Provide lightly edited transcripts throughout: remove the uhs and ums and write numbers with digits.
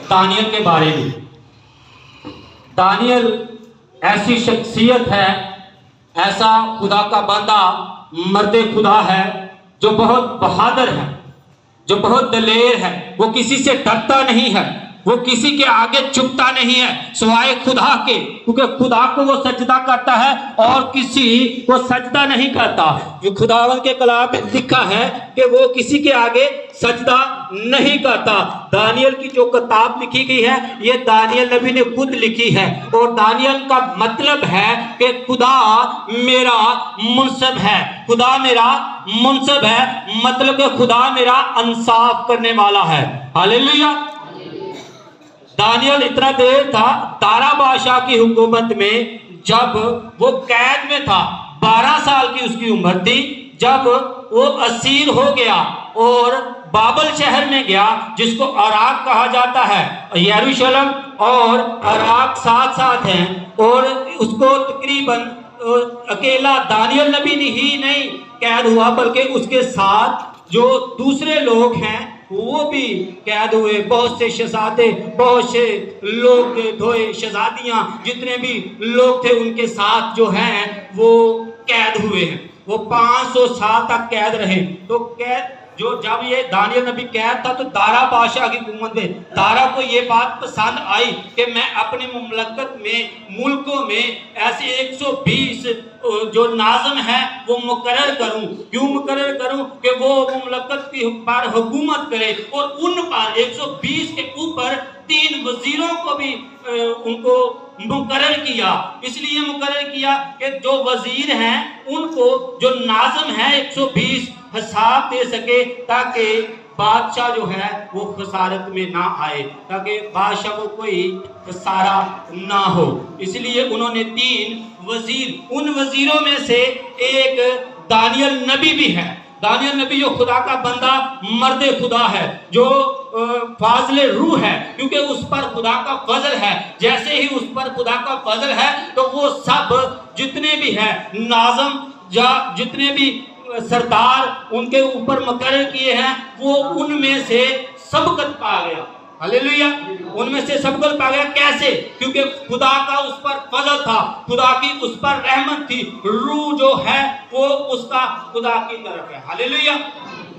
Daniel के बारे में। दानियल ऐसी शख्सियत है, ऐसा खुदा का बंदा, मर्दे खुदा है जो बहुत बहादुर है, जो बहुत दलेर है। वो किसी से डरता नहीं है, वो किसी के आगे झुकता नहीं है सिवाय खुदा के, क्योंकि खुदा को वो सजदा करता है और किसी को सजदा नहीं करता। जो खुदावंद के कलाम में लिखा है कि वो किसी के आगे सजदा नहीं करता। दानियल की जो किताब लिखी गई है ये दानियल नबी ने खुद लिखी है, और दानियल का मतलब है कि खुदा मेरा मुनसिब है, खुदा मेरा मुनसिब है, मतलब कि खुदा मेरा इंसाफ करने वाला है। हालेलुया। दानियल इतना देर था दारा बादशाह की हुकूमत में, जब वो कैद में था, 12 साल की उसकी उम्र थी, जब वो असीर हो गया और बाबल शहर में गया, जिसको अराक कहा जाता है। यरूशलेम और अराक साथ साथ हैं, और उसको तकरीबन अकेला दानियल नबी ही नहीं कैद हुआ, बल्कि उसके साथ जो दूसरे लोग हैं वो भी कैद हुए। बहुत से शहजादे, बहुत से लोग धोए, शहजादियां, जितने भी लोग थे उनके साथ जो हैं वो कैद हुए हैं। वो 500 साल तक कैद रहे। तो कैद जो जब ये दानियल नबी कैद था तो दारा बादशाह की हुकूमत में दारा को ये बात पसंद आई कि मैं अपनी मुमलकत में, मुल्कों में ऐसे 120 जो नाज़िम है वो मुकर्रर करूं। क्यों मुकर्रर करूं? कि वो मुमलकत की पर हुकूमत करे, और उन पर 120 के ऊपर 3 वजीरों को भी उनको मुकर्रर किया। इसलिए मुकर्रर किया कि जो वजीर हैं उनको जो नाज़िम है 120 हिसाब दे सके, ताकि बादशाह जो है वो खसारत में ना आए, ताकि बादशाह को कोई खसारा ना हो। इसलिए उन्होंने 3 वजीर, उन वजीरों में से एक दानियल नबी भी है। दानियल नबी जो खुदा का बंदा, मर्दे खुदा है, जो फाजले रूह है, क्योंकि उस पर खुदा का फजल है। जैसे ही उस पर खुदा का फजल है तो वो सब जितने भी है नाज़म या जितने भी सरदार उनके ऊपर मुकर्रर किए हैं, वो उनमें से सबकत पा गया। हालेलुया। उनमें से सबकत पा गया। कैसे? क्योंकि खुदा का उस पर फजल था, खुदा की उस पर रहमत थी। रूह जो है वो उसका खुदा की तरफ है। हालेलुया।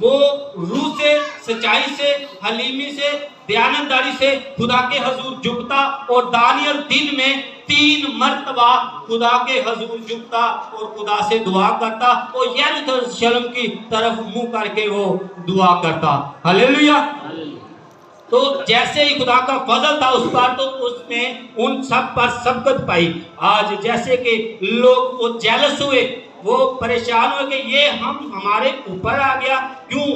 वो रूह से, सच्चाई से, हलीमी से, दयानतदारी से खुदा के हजूर झुकता, और दानियल दिन में 3 मर्तबा खुदा के हजूर झुकता और खुदा से दुआ करता, और यरूशलेम की तरफ मुंह करके वो दुआ करता। हालेलुया। तो जैसे ही खुदा का फजल था उस पर, तो उसने उन सब पर सबकत पाई। आज जैसे कि लोग वो जेलस हुए, वो परेशान हुए कि ये हम हमारे ऊपर आ गया, क्यों?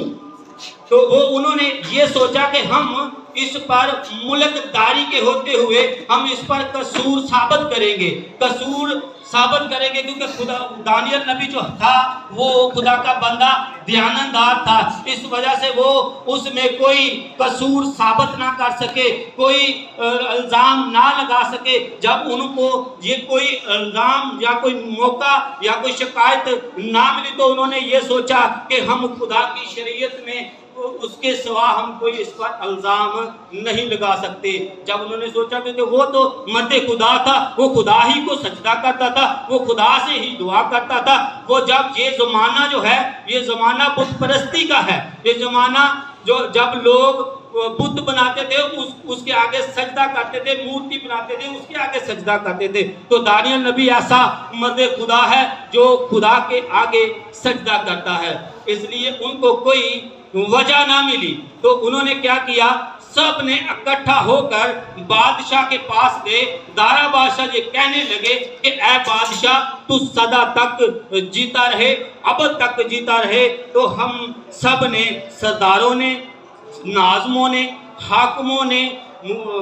तो वो उन्होंने ये सोचा कि हम इस पर मुल्कदारी के होते हुए हम इस पर कसूर साबित करेंगे, कसूर साबित करेंगे, क्योंकि खुदा दानियल नबी जो था वो खुदा का बंदा, दयानतदार था। इस वजह से वो उसमें कोई कसूर साबित ना कर सके, कोई इल्ज़ाम ना लगा सके। जब उनको ये कोई इल्ज़ाम या कोई मौका या कोई शिकायत ना मिली, तो उन्होंने ये सोचा कि हम खुदा की शरीयत में उसके सिवा हम कोई इस पर इल्ज़ाम नहीं लगा सकते। जब उन्होंने सोचा कि वो तो मर्दे खुदा था, वो खुदा ही को सजदा करता था, वो खुदा से ही दुआ करता था। वो जब ये ज़माना जो है ये ज़माना बुत परस्ती का है, ये ज़माना जो जब लोग बुत बनाते थे उसके आगे सजदा करते थे, मूर्ति बनाते थे उसके आगे सजदा करते थे। तो दानियल नबी ऐसा मर्दे खुदा है जो खुदा के आगे सजदा करता है। इसलिए उनको कोई वजह ना मिली, तो उन्होंने क्या किया, सब ने इकट्ठा होकर बादशाह के पास गए। दारा बादशाह ये कहने लगे कि ऐ बादशाह, तू सदा तक जीता रहे, अब तक जीता रहे। तो हम सब ने, सरदारों ने, नाज़मों ने, हाकिमों ने,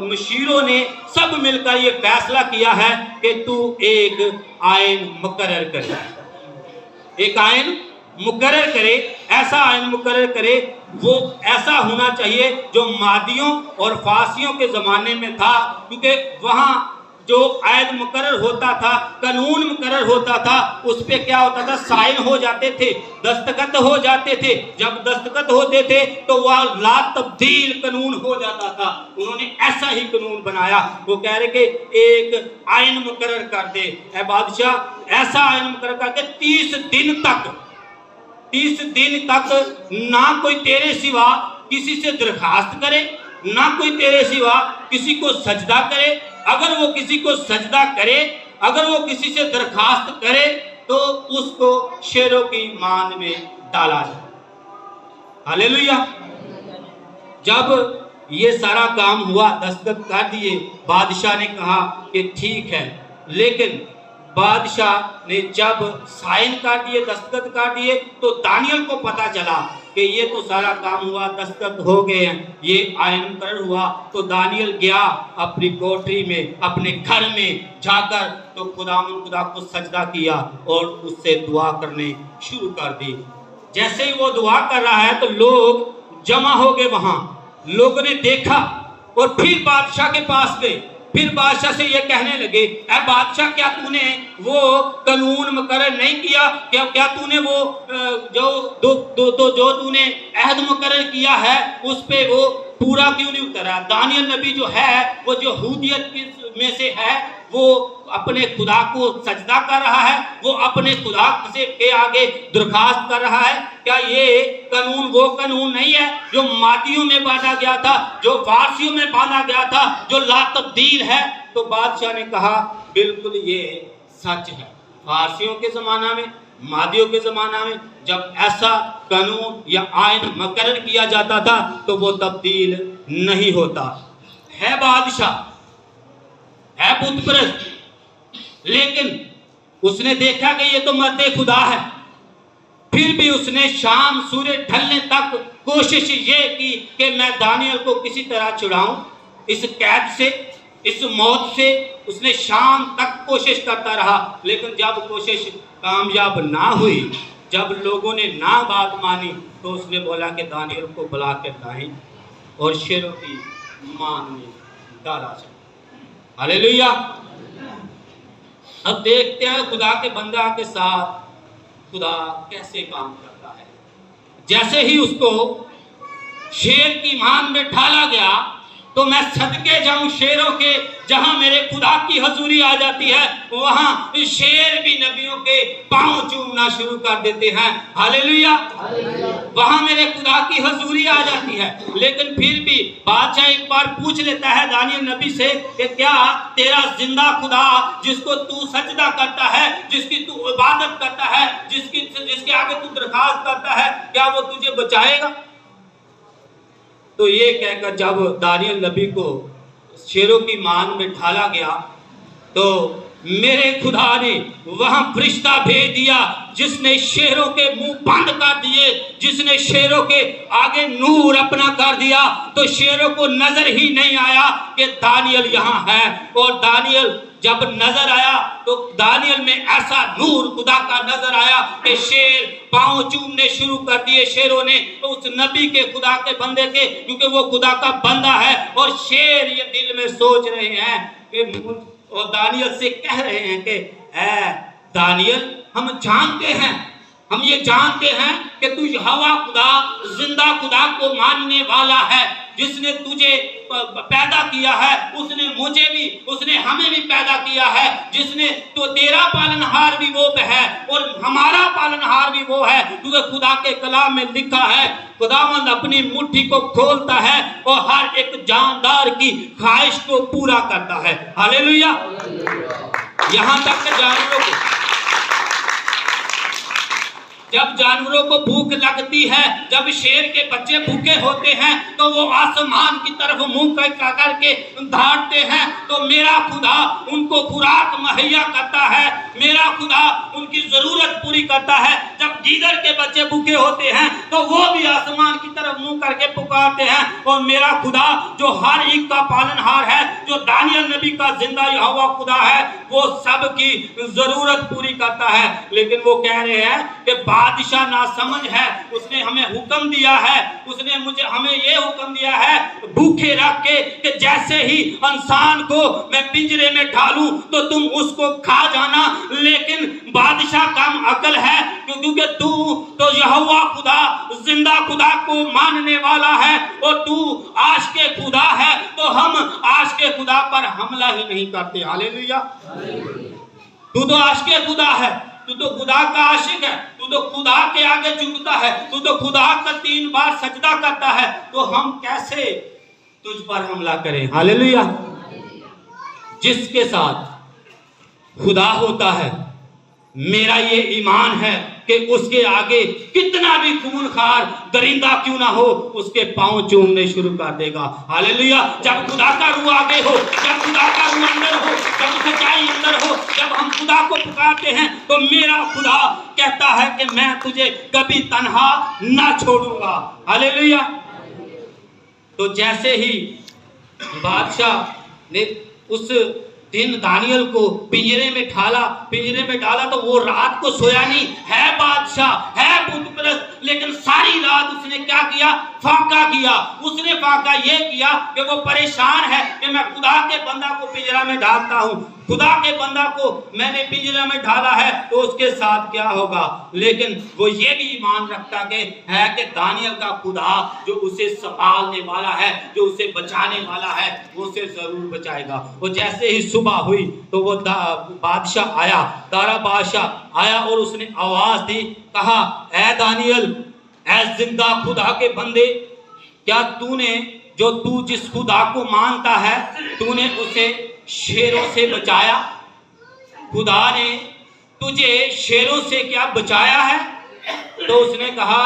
मशीरों ने सब मिलकर ये फैसला किया है कि तू एक आयन मुकर्रर करे, एक आयन मुकर्रर करे। ऐसा आयन मुकर्रर करे, वो ऐसा होना चाहिए जो मादियों और फासियों के ज़माने में था, क्योंकि वहाँ जो आयत मुकर्रर होता था, कानून मुकर्रर होता था, उस पे क्या होता था, साइन हो जाते थे, दस्तखत हो जाते थे। जब दस्तखत होते थे तो वह ला तब्दील कानून हो जाता था। उन्होंने ऐसा ही कानून बनाया। वो कह रहे कि एक आयन मुकर्रर कर दे, ऐ बादशाह, ऐसा आयन मुकर्रर करके 30 दिन तक ना कोई तेरे सिवा किसी से दरखास्त करे, ना कोई तेरे सिवा किसी को सजदा करे। अगर वो किसी को सजदा करे, अगर वो किसी से दरखास्त करे, तो उसको शेरों की मान में डाला जाए। हालेलुया। जब ये सारा काम हुआ, दस्तखत कर दिए, बादशाह ने कहा कि ठीक है। लेकिन बादशाह ने जब साइन कर दिए, दस्तखत कर दिए, तो दानियल को पता चला कि ये तो सारा काम हुआ, दस्तखत हो गए हैं, ये आयन मुकर्रर हुआ। तो दानियल गया अपनी कोठरी में, अपने घर में जाकर तो खुदा को सजदा किया और उससे दुआ करने शुरू कर दी। जैसे ही वो दुआ कर रहा है तो लोग जमा हो गए वहां। लोगों ने देखा और फिर बादशाह के पास गए। फिर बादशाह से ये कहने लगे, ऐ बादशाह, क्या तूने वो कानून मुकर्रर नहीं किया? क्या तूने वो जो तूने अहद मुकर्रर किया है उस पे वो पूरा क्यों नहीं उतरा? दानियल नबी जो है, वो जो यहूदियत में से है, वो अपने खुदा को सजदा कर रहा है, वो अपने खुदा से के आगे दरखास्त कर रहा है। क्या ये कानून वो कानून नहीं है जो मादियों में बांधा गया था, जो फारसियों में बांधा गया था, जो ला तब्दील है? तो बादशाह ने कहा, बिल्कुल ये सच है। फारसियों के जमाना में, मादियों के जमाना में जब ऐसा कानून या आयन मुकर्रर किया जाता था तो वो तब्दील नहीं होता है। बादशाह है बुतपरस्त, लेकिन उसने देखा कि ये तो मर्दे खुदा है। फिर भी उसने शाम सूर्य ढलने तक कोशिश ये की कि मैं दानियल को किसी तरह छुड़ाऊं इस कैद से, इस मौत से। उसने शाम तक कोशिश करता रहा, लेकिन जब कोशिश कामयाब ना हुई, जब लोगों ने ना बात मानी, तो उसने बोला कि दानियल को बुला के लाएं और शेरों की मान में डाला जाए। हालेलुया। अब देखते हैं खुदा के बंदा के साथ खुदा कैसे काम करता है। जैसे ही उसको शेर की मान में ढाला गया, तो मैं सदके जाऊं शेरों के, जहां मेरे खुदा की हजूरी आ जाती है, वहां शेर भी नबियों के पांव चूमना शुरू कर देते हैं। हालेलुया। वहां मेरे खुदा की हजूरी आ जाती है। लेकिन फिर भी बादशाह एक बार पूछ लेता है दानियल नबी से कि क्या तेरा जिंदा खुदा जिसको तू सजदा करता है, जिसकी तू इबादत करता है, जिसके आगे तू दरखास्त करता है, क्या वो तुझे बचाएगा? तो ये कहकर जब दानियल नबी को शेरों की मान में ढाला गया, तो मेरे खुदा ने वहां फरिश्ता भेज दिया जिसने शेरों के मुंह बंद कर दिए, जिसने शेरों के आगे नूर अपना कर दिया। तो शेरों को नजर ही नहीं आया कि दानियल यहाँ है। और दानियल जब नजर आया तो दानियल में ऐसा नूर खुदा का नजर आया कि शेर पांव चूमने शुरू कर दिए शेरों ने, तो उस नबी के, खुदा के बंदे के, क्योंकि वो खुदा का बंदा है। और शेर ये दिल में सोच रहे हैं कि, और दानियल से कह रहे हैं कि ऐ दानियल, हम जानते हैं, हम ये जानते हैं कि तू यहोवा खुदा, जिंदा खुदा को मानने वाला है, जिसने तुझे पैदा किया है, उसने मुझे भी, उसने हमें भी पैदा किया है, जिसने तो तेरा पालनहार भी वो है और हमारा पालनहार भी वो है। क्योंकि खुदा के कलाम में लिखा है, खुदावंद अपनी मुट्ठी को खोलता है और हर एक जानदार की ख्वाहिश को पूरा करता है। हालेलुया। यहां तक कि जब जानवरों को भूख लगती है, जब शेर के बच्चे भूखे होते हैं, तो वो आसमान की तरफ मुंह करके धाड़ते हैं, तो मेरा खुदा उनको खुराक मुहैया करता है। मेरा खुदा उनकी जरूरत पूरी करता है। जब गीदड़ के बच्चे भूखे होते हैं तो वो भी आसमान की तरफ मुंह करके पुकारते हैं, और मेरा खुदा जो हर एक का पालनहार है, जो दानियल नबी का जिंदा यहोवा खुदा है, वो सबकी जरूरत पूरी करता है। लेकिन वो कह रहे हैं कि बादशाह नासमझ है, उसने हमें हुक्म दिया है, उसने हमें ये हुक्म दिया है भूखे रख के कि जैसे ही इंसान को मैं पिंजरे में ढालूं तो तुम उसको खा जाना। लेकिन बादशाह कम अकल है, क्योंकि तू तो यहोवा खुदा जिंदा खुदा को मानने वाला है, और तू आश के खुदा है, तो हम आश के खुदा पर हमला ही नहीं करते। हालेलुया। तू तो आश के खुदा है, तू तो खुदा का आशिक है, तू तो खुदा के आगे झुकता है, तू तो खुदा का 3 बार सजदा करता है, तो हम कैसे तुझ पर हमला करें। हालेलुया। जिसके साथ खुदा होता है, मेरा ये ईमान है कि उसके आगे कितना भी खूनखार दरिंदा क्यों ना हो, उसके पांव चूमने शुरू कर देगा। हालेलुया। जब खुदा का रूह आगे हो, जब खुदा का रूह अंदर हो, जब सच्चाई अंदर हो, जब हम खुदा को पुकारते हैं, तो मेरा खुदा कहता है कि मैं तुझे कभी तन्हा ना छोड़ूंगा। हालेलुया। तो जैसे ही बादशाह ने उस दिन दानियल को पिंजरे में डाला तो वो रात को सोया नहीं। है बादशाह, है बुतपरस्त, लेकिन सारी रात उसने क्या किया? फाका किया। उसने फाका ये किया कि वो परेशान है कि मैं खुदा के बंदा को पिंजरा में डालता हूँ, खुदा के बंदा को मैंने पिंजरा में डाला है, तो उसके साथ क्या होगा। लेकिन वो ये भी ईमान रखता है कि दानियल का खुदा जो उसे संभालने वाला है, जो उसे बचाने वाला है, वो उसे जरूर बचाएगा। और जैसे ही सुबह हुई तो वो बादशाह आया, दारा बादशाह आया, और उसने आवाज दी, कहा, ऐ दानियल, ऐ जिंदा खुदा के बंदे, क्या तूने जो तू जिस खुदा को मानता है, तूने उसे शेरों से बचाया? खुदा ने तुझे शेरों से क्या बचाया है? तो उसने कहा,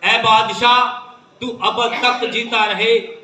ऐ बादशाह, तू अब तक जीता रहे,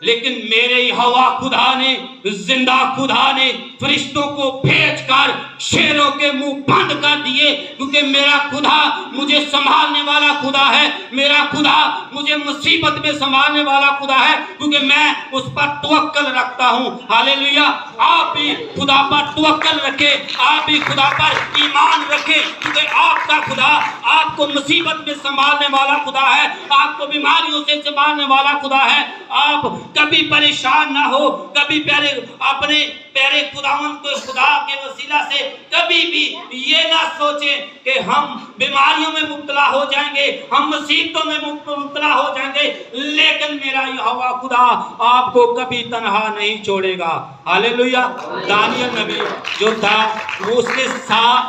लेकिन मेरे यहोवा खुदा ने, जिंदा खुदा ने फरिश्तों को भेजकर शेरों के मुंह बंद कर दिए, क्योंकि मेरा खुदा मुझे संभालने वाला खुदा है, मेरा खुदा मुझे मुसीबत में संभालने वाला खुदा है, क्योंकि मैं उस पर तवक्कल रखता हूँ। हालेलुया। आप भी खुदा पर तवक्कल रखें, आप भी खुदा पर ईमान रखें, क्योंकि आपका खुदा आपको मुसीबत में संभालने वाला खुदा है, आपको बीमारियों से संभालने वाला खुदा है। आप कभी परेशान ना हो, कभी अपने प्यारे खुदावन को खुदा के वसीला से कभी भी ये ना सोचें कि हम बीमारियों में मुब्तला हो जाएंगे, हम मुसीबतों में मुब्तला हो जाएंगे, लेकिन मेरा यहोवा खुदा आपको कभी तन्हा नहीं छोड़ेगा। हालेलुया। दानियल नबी जो था, वो उसने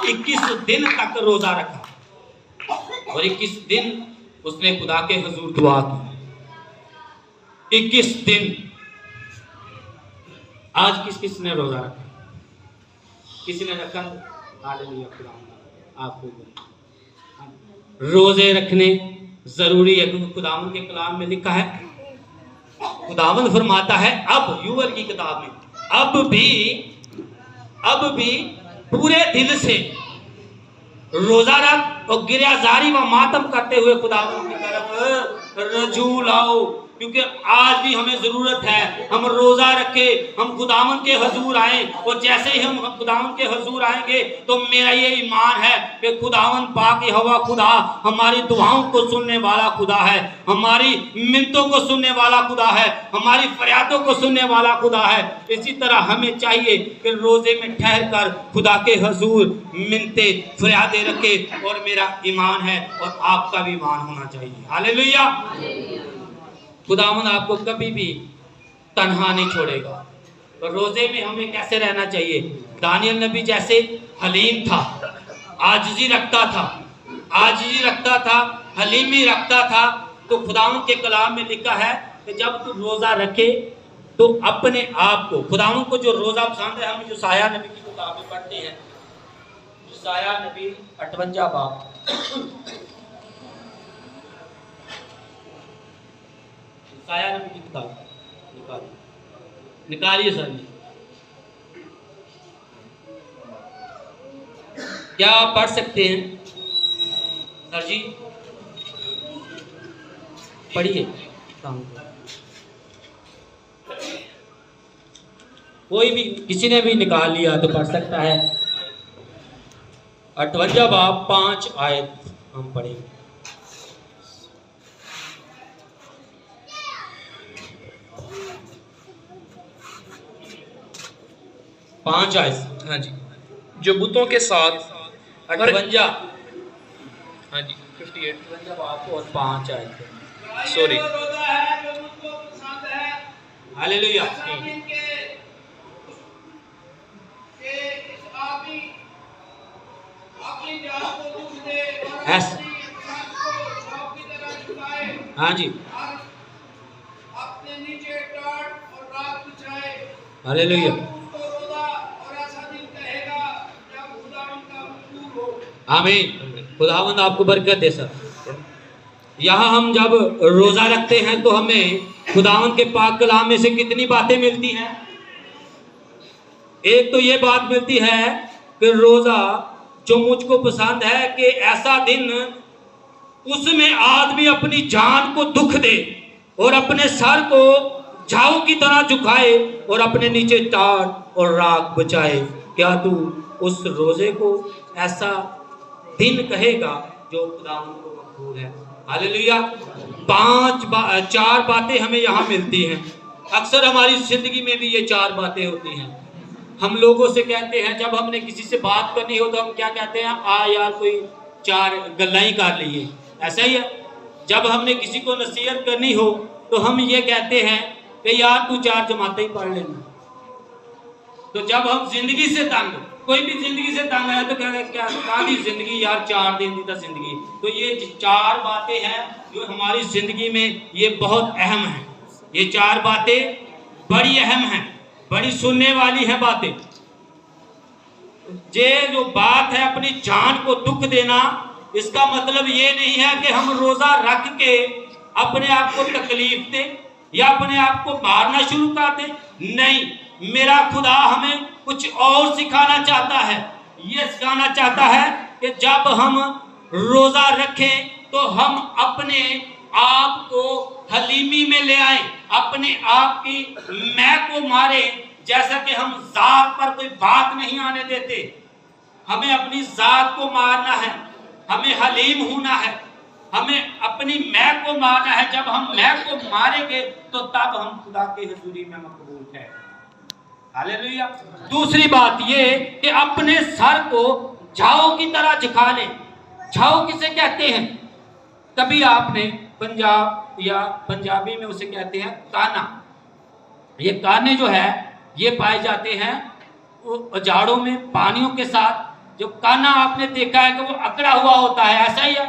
21 दिन तक रोजा रखा, और 21 दिन उसने खुदा के हुजूर दुआ की। 21 दिन। आज किस ने रोजा रखा? किसी ने रखा? हालेलुया। आपको रोजे रखने जरूरी है, क्योंकि खुदावन के कलाम में लिखा है, खुदावन फरमाता है, अब यूएल की किताब में, अब भी पूरे दिल से रोजा रख और गिरयाजारी व मातम करते हुए खुदावन की तरफ रजू लाओ, क्योंकि आज भी हमें जरूरत है हम रोजा रखें, हम खुदावन के हुजूर आए, और जैसे ही हम खुदावन के हुजूर आएंगे तो मेरा ये ईमान है कि खुदावन पाक यहोवा खुदा हमारी दुआओं को सुनने वाला खुदा है, हमारी मिन्नतों को सुनने वाला खुदा है, हमारी फरियादों को सुनने वाला खुदा है। इसी तरह हमें चाहिए कि रोजे में ठहर कर खुदा के हुजूर मिन्नते फरियादे रखे, और मेरा ईमान है और आपका भी ईमान होना चाहिए। हालेलुया। खुदावन आपको कभी भी तन्हा नहीं छोड़ेगा। तो रोजे में हमें कैसे रहना चाहिए? दानियल नबी जैसे हलीम था, आजिज़ी रखता था, हलीमी रखता था। तो खुदावन के कलाम में लिखा है कि जब तू रोजा रखे तो अपने आप को, खुदावन को जो रोजा पसंद है, हम यूशाया नबी की किताब में पढ़ते हैं, यूशाया नबी 58 बाब, यूशाया नबी की किताब निकालिए सर। क्या आप पढ़ सकते हैं सर जी? पढ़िए। कोई भी, किसी ने भी निकाल लिया तो पढ़ सकता है। 58 बाब 5 आयत हम पढ़ेंगे। पांच आयत। हाँ जी। जो बुतों के साथ 58, हाँ जी 58 बाब और 5 आयत। सॉरी। हालेलुया। हाँ जी। हालेलुया। आमीन। खुदावंद आपको बरकत दे सर। यहाँ हम जब रोजा रखते हैं तो हमें खुदावंद के पाक कलाम में से कितनी बातें मिलती हैं? एक तो ये बात मिलती है कि रोजा जो मुझको पसंद है कि ऐसा दिन उसमें आदमी अपनी जान को दुख दे और अपने सर को झाऊ की तरह झुकाए और अपने नीचे टाट और राख बचाए। क्या तू उस रोजे को ऐसा दिन कहेगा जो खुदावंद को मकबूल है? हालेलुया। 4 बातें हमें यहाँ मिलती हैं। अक्सर हमारी जिंदगी में भी ये 4 बातें होती हैं। हम लोगों से कहते हैं, जब हमने किसी से बात करनी हो तो हम क्या कहते हैं? आ यार कोई 4 गल्ला ही कर लिए। ऐसा ही है। जब हमने किसी को नसीहत करनी हो तो हम ये कहते हैं कि यार तू 4 जमातें ही पढ़ लेना। तो जब हम जिंदगी से तंग, कोई भी जिंदगी से तंग है तो क्या कादी जिंदगी यार, 4 दिन की तो जिंदगी। तो ये 4 बातें हैं जो हमारी जिंदगी में ये बहुत अहम है। ये 4 बातें बड़ी अहम हैं, बड़ी सुनने वाली है बातें। ये जो बात है अपनी जान को दुख देना, इसका मतलब ये नहीं है कि हम रोजा रख के अपने आप को तकलीफ दे या अपने आप को मारना शुरू कर दे। नहीं, मेरा खुदा हमें कुछ और सिखाना चाहता है। ये सिखाना चाहता है कि जब हम रोजा रखें तो हम अपने आप को हलीमी में ले आए, अपने आप की मैं को मारे। जैसा कि हम जात पर कोई बात नहीं आने देते, हमें अपनी जात को मारना है, हमें हलीम होना है, हमें अपनी मैं को मारना है। जब हम मैं को मारेंगे तो तब हम खुदा के हुजूरी में मकबूल है। हालेलुया। दूसरी बात ये कि अपने सर को झाऊ की तरह झुका ले। झाऊ किसे कहते हैं? कभी आपने पंजाब या पंजाबी में उसे कहते हैं काना। ये काने जो है ये पाए जाते हैं जाड़ों में पानियों के साथ। जो काना आपने देखा है कि वो अकड़ा हुआ होता है, ऐसा ही है,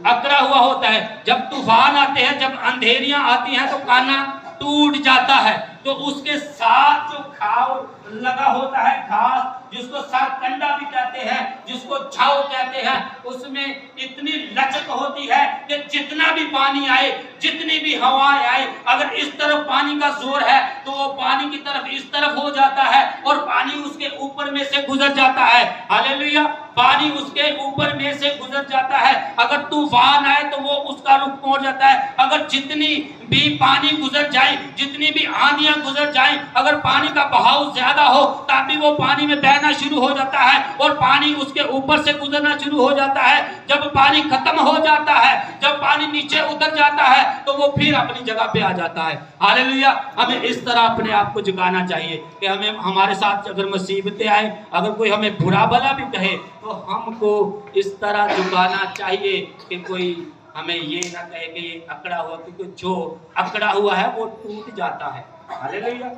अकड़ा हुआ होता है। जब तूफान आते हैं, जब अंधेरियां आती हैं तो काना टूट जाता है। तो उसके साथ जो घाव लगा होता है, घास जिसको सरकंडा भी कहते हैं, जिसको झाऊ कहते हैं, उसमें इतनी लचक होती है कि जितना भी पानी आए, जितनी भी हवाएं आए, अगर इस तरफ पानी का जोर है तो वो पानी की तरफ इस तरफ हो जाता है और पानी उसके ऊपर में से गुजर जाता है। हालेलुया। पानी उसके ऊपर में से गुजर जाता है। अगर तूफान आए तो वो उसका रुख मोड़ जाता है। अगर जितनी भी पानी गुजर जाए, जितनी भी आंधियां गुजर जाए, अगर पानी का बहाव ज्यादा हो तभी वो पानी में बहना शुरू हो जाता है और पानी उसके ऊपर से गुजरना शुरू हो जाता है। जब पानी खत्म हो जाता है, जब पानी नीचे उतर जाता है तो वो फिर अपनी जगह पे आ जाता है। हालेलुया। हमें इस तरह अपने आप को झुकाना चाहिए कि हमें हमारे साथ अगर मुसीबतें आए, अगर कोई हमें बुरा भला भी कहे तो हमको इस तरह झुकाना चाहिए कि कोई हमें ये ना कहे कि ये अकड़ा हुआ, क्योंकि जो अकड़ा हुआ है वो टूट जाता है। हालेलुया।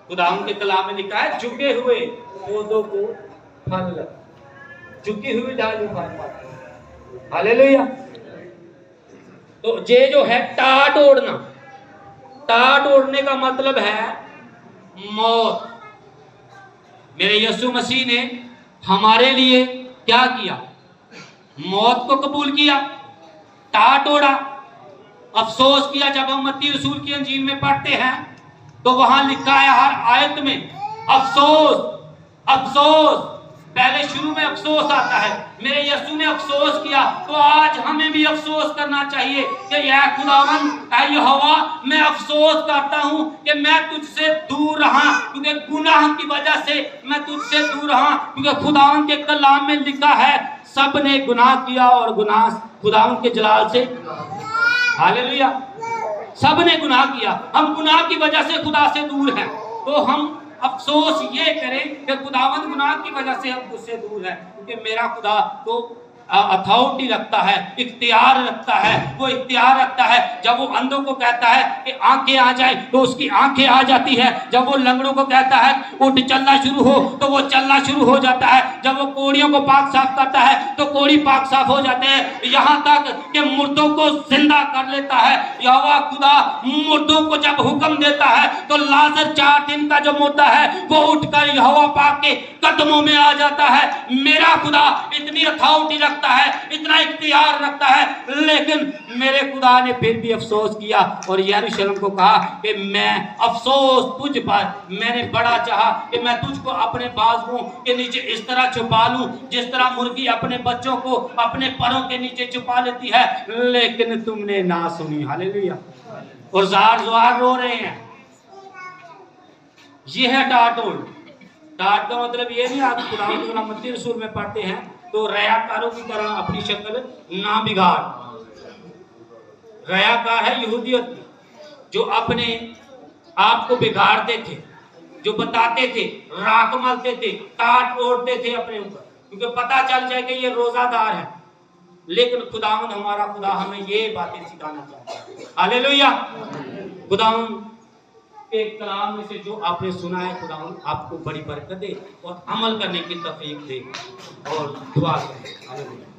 खुदावंद के कलाम में लिखा है, झुके हुए पौधों को फल, झुकी हुई डाली फल पाती है। हालेलुया। तो ये जो है टाट ओढ़ना, टाट ओढ़ने का मतलब है मौत। मेरे यीशु मसीह ने हमारे लिए क्या किया? मौत को कबूल किया, टाट ओढ़ा, अफसोस किया। जब हम मत्ती रसूल की अंजील में पढ़ते हैं तो वहां लिखा है हर आयत में अफसोस, अफसोस, पहले शुरू में अफसोस आता है, मेरे यीशु ने अफसोस किया, तो आज हमें भी अफसोस करना चाहिए कि या खुदावंद ऐ यहोवा, मैं अफसोस करता हूं कि मैं तुझसे दूर रहा, क्योंकि गुनाह की वजह से मैं तुझसे दूर रहा। क्योंकि खुदावंद के कलाम में लिखा है, सब ने गुनाह किया और गुनाह खुदावंद के जलाल से, हालेलुया, सब ने गुनाह किया। हम गुनाह की वजह से खुदा से दूर हैं, तो हम अफसोस ये करें कि खुदावंद गुनाह की वजह से हम तुझसे दूर हैं, क्योंकि मेरा खुदा तो अथॉरिटी रखता है, इख्तियार रखता है। वो इख्तियार रखता है, जब वो अंधों को कहता है कि आंखें आ जाए तो उसकी आंखें आ जाती है। जब वो लंगड़ों को कहता है उठ चलना शुरू हो तो वो चलना शुरू हो जाता है। जब वो कोड़ियों को पाक साफ करता है तो कोड़ी पाक साफ हो जाते हैं। यहाँ तक कि मुर्दों को जिंदा कर लेता है। यहोवा खुदा मुर्दों को जब हुक्म देता है तो लाजर 4 दिन का जो मुर्दा है वो उठकर यहोवा पाक के कदमों में आ जाता है। मेरा खुदा इतनी अथॉरिटी रखता है, इतना इख्तियार रखता है, लेकिन मेरे खुदा ने फिर भी अफसोस किया और यरूशलेम को कहा कि मैं अफसोस तुझ पर, मैंने बड़ा चाहा कि मैं तुझको अपने बाजुओं के नीचे इस तरह छुपा लूं जिस तरह मुर्गी अपने बच्चों को अपने परों के नीचे छुपा लेती है, लेकिन तुमने ना सुनी। हालेलुया। और जार जुआर रो रहे हैं। ये है टाटोल। टाट का मतलब ये नहीं, आप खुदावंद के कलाम मत्ती रसूल में पढ़ते हैं तो रयाकारों की तरह अपनी शक्ल ना बिगाड़। रयाकार है यहूदियत जो अपने आप को बिगाड़ते थे, जो बताते थे, राख मलते थे, टाट ओढ़ते थे अपने ऊपर, क्योंकि पता चल जाए कि ये रोजादार है। लेकिन खुदावंद हमारा खुदा हमें ये बातें सिखाना चाहता है। हालेलुया। खुदावंद के कलाम में से जो आपने सुना है, खुदावंद आपको बड़ी बरकत दे और अमल करने की तौफीक दे और दुआ करें। हालेलुया।